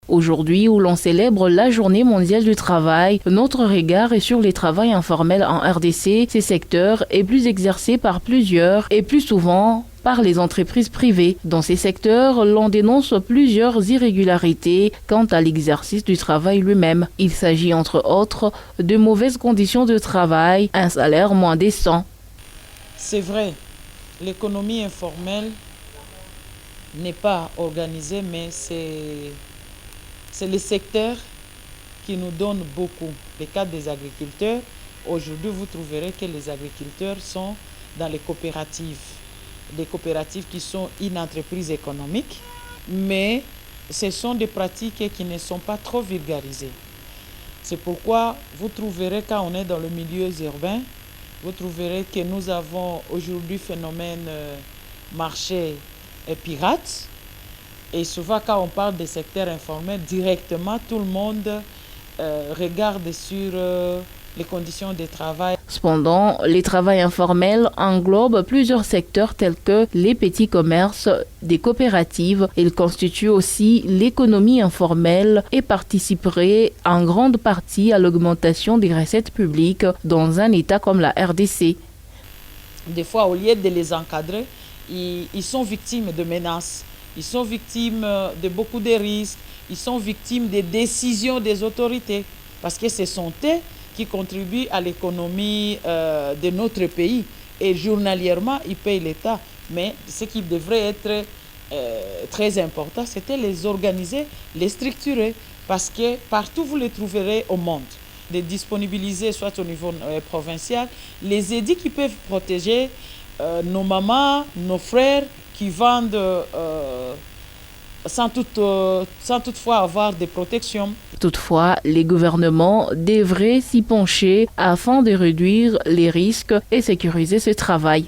Aujourd'hui, où l'on célèbre la Journée mondiale du travail, notre regard est sur les travails informels en RDC. Ces secteurs est plus exercé par plusieurs et plus souvent par les entreprises privées. Dans ces secteurs, l'on dénonce plusieurs irrégularités quant à l'exercice du travail lui-même. Il s'agit entre autres de mauvaises conditions de travail, un salaire moins décent. C'est vrai, l'économie informelle n'est pas organisée, mais c'est le secteur qui nous donne beaucoup. Le cas des agriculteurs, aujourd'hui vous trouverez que les agriculteurs sont dans les coopératives. Des coopératives qui sont une entreprise économique, mais ce sont des pratiques qui ne sont pas trop vulgarisées. C'est pourquoi vous trouverez, quand on est dans le milieu urbain, vous trouverez que nous avons aujourd'hui phénomène marché pirate. Et souvent, quand on parle des secteurs informels, directement, tout le monde regarde sur les conditions de travail. Cependant, les travails informels englobent plusieurs secteurs tels que les petits commerces, des coopératives. Ils constituent aussi l'économie informelle et participeraient en grande partie à l'augmentation des recettes publiques dans un État comme la RDC. Des fois, au lieu de les encadrer, ils sont victimes de menaces, ils sont victimes de beaucoup de risques, ils sont victimes des décisions des autorités, parce que ce sont eux qui contribuent à l'économie de notre pays. Et journalièrement, ils payent l'État. Mais ce qui devrait être très important, c'était les organiser, les structurer. Parce que partout, vous les trouverez au monde. De disponibiliser, soit au niveau provincial, les édits qui peuvent protéger nos mamans, nos frères qui vendent sans toutefois avoir des protections. Toutefois, les gouvernements devraient s'y pencher afin de réduire les risques et sécuriser ce travail.